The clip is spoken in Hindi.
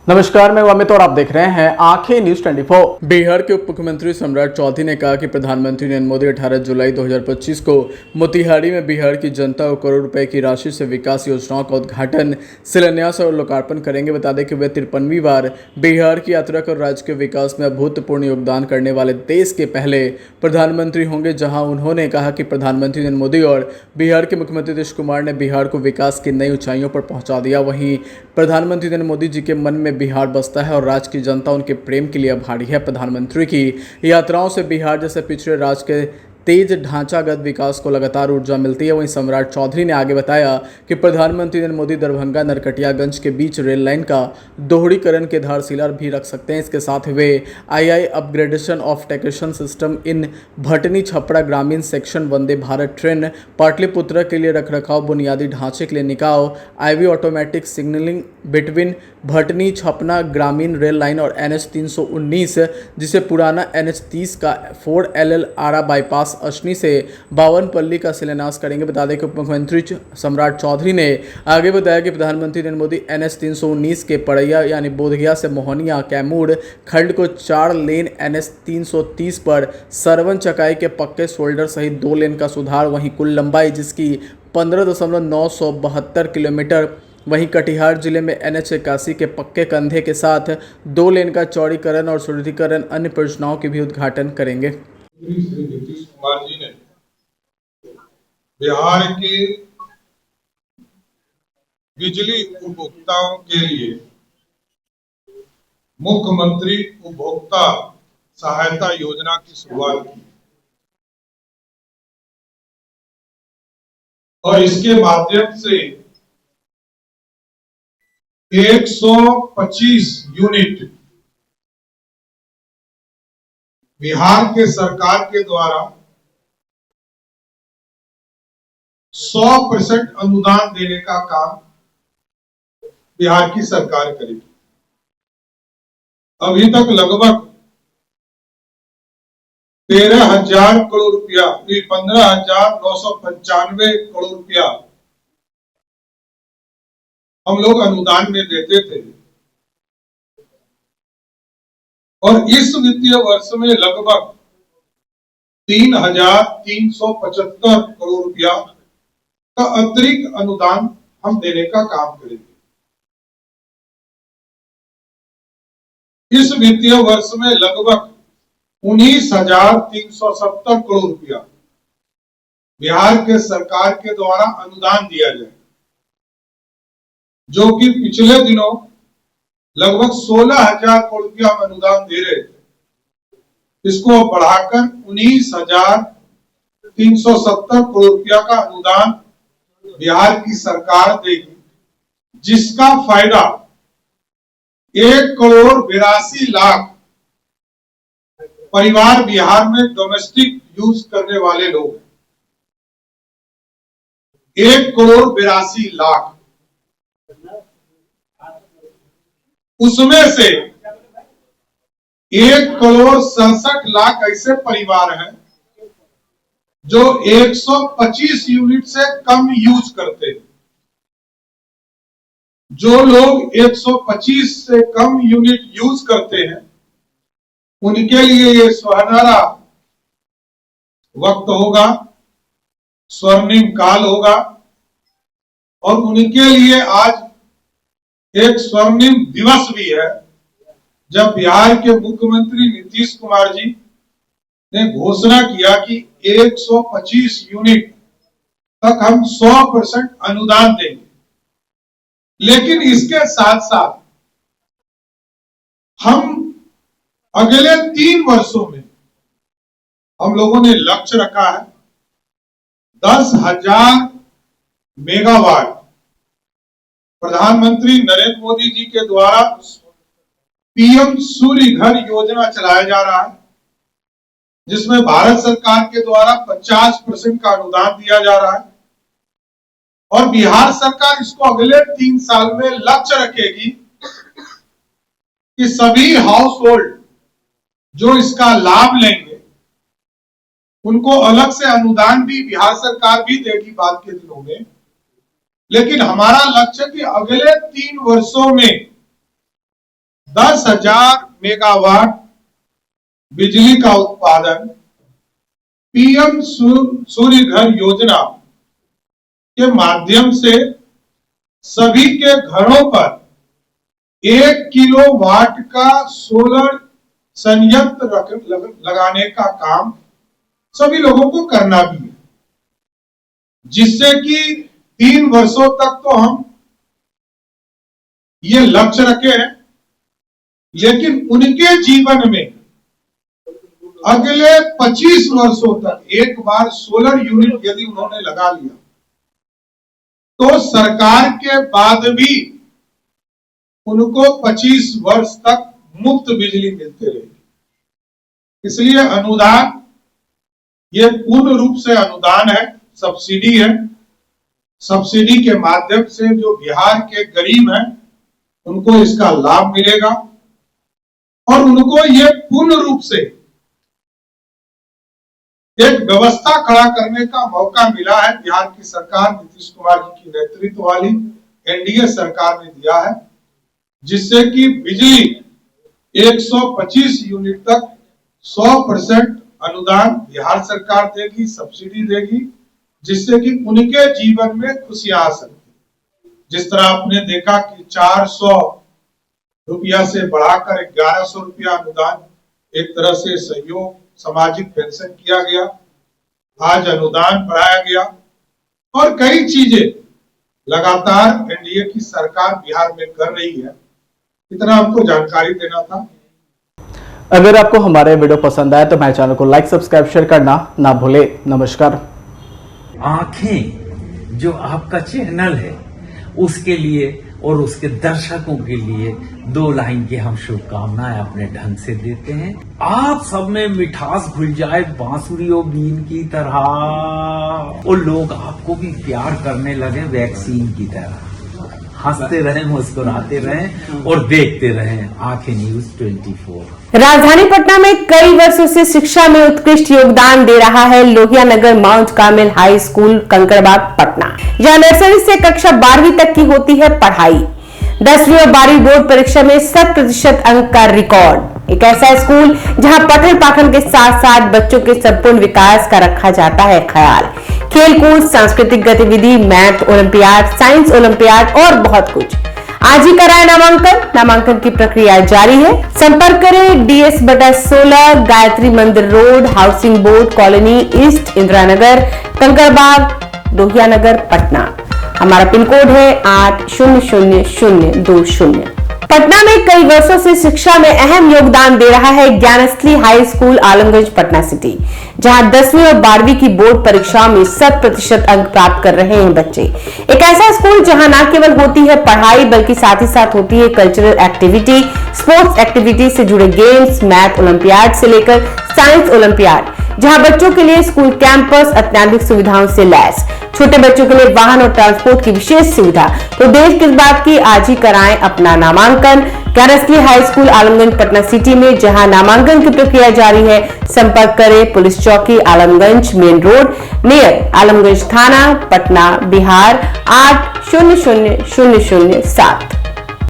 नमस्कार, मैं अमित और आप देख रहे हैं आंखें न्यूज 24। बिहार के उप मुख्यमंत्री सम्राट चौधरी ने कहा कि प्रधानमंत्री नरेंद्र मोदी 18 जुलाई 2025 को मोतिहारी में बिहार की जनता को करोड़ रुपए की राशि से विकास योजनाओं का उद्घाटन, शिलान्यास और लोकार्पण करेंगे। बता दें कि वे 53वीं बार बिहार की यात्रा कर राज्य के विकास में अभूतपूर्व योगदान करने वाले देश के पहले प्रधानमंत्री होंगे। जहां उन्होंने कहा कि प्रधानमंत्री नरेंद्र मोदी और बिहार के मुख्यमंत्री नीतीश कुमार ने बिहार को विकास की नई ऊंचाइयों पर पहुंचा दिया। वहीं प्रधानमंत्री नरेंद्र मोदी जी के मन में बिहार बसता है और राज्य की जनता उनके प्रेम के लिए आभारी है। प्रधानमंत्री की यात्राओं से बिहार जैसे पिछड़े राज्य के तेज ढांचागत विकास को लगातार ऊर्जा मिलती है। वहीं सम्राट चौधरी ने आगे बताया कि प्रधानमंत्री नरेंद्र मोदी दरभंगा नरकटियागंज के बीच रेल लाइन का दोहरीकरण के आधारशिला भी रख सकते हैं। इसके साथ वे आई upgradation of traction system in Bhatni Chhapra ग्रामीण सेक्शन, वंदे भारत ट्रेन, पाटलिपुत्र के लिए रखरखाव, बुनियादी ढांचे के लिए निकाव, IV automatic signalling between Bhatni Chhapra ग्रामीण रेल लाइन और NH 319 जिसे पुराना NH 30 का 4LL आरा बाईपास अशनी से बावनपल्ली का शिलान्यास करेंगे। बता दें कि उप मुख्यमंत्री सम्राट चौधरी ने आगे बताया कि प्रधानमंत्री नरेंद्र मोदी NH 319 के पड़ैया यानी बोधगया से मोहनिया कैमूर खंड को 4 लेन, NH 330 पर सरवन चकाई के पक्के शोल्डर सहित 2 लेन का सुधार, वहीं कुल लंबाई जिसकी 15,972 किलोमीटर। वहीं कटिहार जिले में NH 81 के पक्के कंधे के साथ 2 लेन का चौड़ीकरण और सुदृढ़ीकरण अन्य परियोजनाओं के भी उद्घाटन करेंगे। श्री नीतीश कुमार जी ने बिहार के बिजली उपभोक्ताओं के लिए मुख्यमंत्री उपभोक्ता सहायता योजना की शुरुआत की और इसके माध्यम से 125 यूनिट बिहार के सरकार के द्वारा 100% अनुदान देने का काम बिहार की सरकार करेगी। अभी तक लगभग 13,000 करोड़ रुपया, 15,995 करोड़ रुपया हम लोग अनुदान में देते थे और इस वित्तीय वर्ष में लगभग 3,375 करोड़ रुपया का अतिरिक्त अनुदान हम देने का काम करेंगे। इस वित्तीय वर्ष में लगभग 19,370 करोड़ रुपया बिहार के सरकार के द्वारा अनुदान दिया जाए, जो कि पिछले दिनों लगभग 16,000 करोड़ रुपया हम अनुदान दे रहे थे। इसको बढ़ाकर 19,370 करोड़ रुपया का अनुदान बिहार की सरकार देगी, जिसका फायदा 1,82,00,000 परिवार बिहार में डोमेस्टिक यूज करने वाले लोग हैं। 1,82,00,000 उसमें से 1,67,00,000 ऐसे परिवार हैं जो 125 यूनिट से कम यूज करते हैं। जो लोग 125 से कम यूनिट यूज करते हैं उनके लिए ये सुनहरा वक्त होगा, स्वर्णिम काल होगा और उनके लिए आज एक स्वर्णिम दिवस भी है, जब बिहार के मुख्यमंत्री नीतीश कुमार जी ने घोषणा किया कि 125 यूनिट तक हम 100% अनुदान देंगे। लेकिन इसके साथ साथ हम अगले 3 वर्षों में हम लोगों ने लक्ष्य रखा है 10,000 मेगावाट प्रधानमंत्री नरेंद्र मोदी जी के द्वारा PM सूर्य घर योजना चलाया जा रहा है, जिसमें भारत सरकार के द्वारा 50% का अनुदान दिया जा रहा है और बिहार सरकार इसको अगले 3 साल में लक्ष्य रखेगी कि सभी हाउस होल्ड जो इसका लाभ लेंगे उनको अलग से अनुदान भी बिहार सरकार भी देगी बाद के दिनों में। लेकिन हमारा लक्ष्य कि अगले 3 वर्षों में 10,000 मेगावाट बिजली का उत्पादन पीएम सूर्य घर योजना के माध्यम से सभी के घरों पर 1 किलोवाट का सोलर संयंत्र लगाने का काम सभी लोगों को करना भी है, जिससे कि 3 वर्षों तक तो हम ये लक्ष्य रखे हैं, लेकिन उनके जीवन में अगले 25 वर्षों तक एक बार सोलर यूनिट यदि उन्होंने लगा लिया तो सरकार के बाद भी उनको 25 वर्ष तक मुफ्त बिजली मिलती रहेगी। इसलिए अनुदान ये पूर्ण रूप से अनुदान है, सब्सिडी है। सब्सिडी के माध्यम से जो बिहार के गरीब हैं उनको इसका लाभ मिलेगा और उनको ये पूर्ण रूप से एक व्यवस्था खड़ा करने का मौका मिला है। बिहार की सरकार नीतीश कुमार जी की नेतृत्व वाली एनडीए सरकार ने दिया है, जिससे कि बिजली 125 यूनिट तक 100% अनुदान बिहार सरकार देगी, सब्सिडी देगी, जिससे कि उनके जीवन में खुशियां आ सकती। जिस तरह आपने देखा कि 400 रुपया से बढ़ाकर 1100 रुपया अनुदान, एक तरह से सहयोग सामाजिक पेंशन किया गया, आज अनुदान बढ़ाया गया और कई चीजें लगातार एनडीए की सरकार बिहार में कर रही है। इतना हमको जानकारी देना था। अगर आपको हमारे वीडियो पसंद आए तो हमारे चैनल को लाइक, सब्सक्राइब, शेयर करना ना भूले। नमस्कार। आंखें जो आपका चैनल है उसके लिए और उसके दर्शकों के लिए 2 लाइन की हम शुभकामनाएं अपने ढंग से देते हैं। आप सब में मिठास घुल जाए बांसुरी और बीन की तरह और लोग आपको भी प्यार करने लगे वैक्सीन की तरह। हंसते रहें, मुस्कुराते रहें और देखते रहें आंखें न्यूज 24। राजधानी पटना में कई वर्षों से शिक्षा में उत्कृष्ट योगदान दे रहा है Lohia Nagar mount Carmel high school Kankarbagh Patna. यहां नर्सरी से कक्षा 12वीं तक की होती है पढ़ाई। 10वीं और 12वीं बोर्ड परीक्षा में 100% अंक का रिकॉर्ड। एक ऐसा स्कूल जहां पठन पाठन के साथ साथ बच्चों के संपूर्ण विकास का रखा जाता है ख्याल। खेलकूद, सांस्कृतिक गतिविधि, मैथ ओलंपियाड, साइंस ओलंपियाड और बहुत कुछ। आज ही कराए नामांकन की प्रक्रिया जारी है। संपर्क करें DS/16 Gayatri Mandir road, housing board colony east, Indira Nagar, Kankarbagh, Lohia Nagar, Patna. हमारा पिन कोड है 800020। पटना में कई वर्षों से शिक्षा में अहम योगदान दे रहा है Gyansthali high school Alamganj Patna city, जहां 10वीं और 12वीं की बोर्ड परीक्षाओं में 100% अंक प्राप्त कर रहे हैं बच्चे। एक ऐसा स्कूल जहां न केवल होती है पढ़ाई बल्कि साथ ही साथ होती है कल्चरल एक्टिविटी, स्पोर्ट्स एक्टिविटी से जुड़े गेम्स, मैथ ओलंपियाड से लेकर साइंस ओलंपियाड, जहां बच्चों के लिए स्कूल कैंपस अत्याधुनिक सुविधाओं से लैस, छोटे बच्चों के लिए वाहन और ट्रांसपोर्ट की विशेष सुविधा। तो देर किस बात की, आज ही कराएं अपना नामांकन Gyansthali high school Alamganj Patna city में, जहां नामांकन की प्रक्रिया जारी है। संपर्क करें पुलिस चौकी Alamganj main road near Alamganj थाना, पटना, बिहार 800007।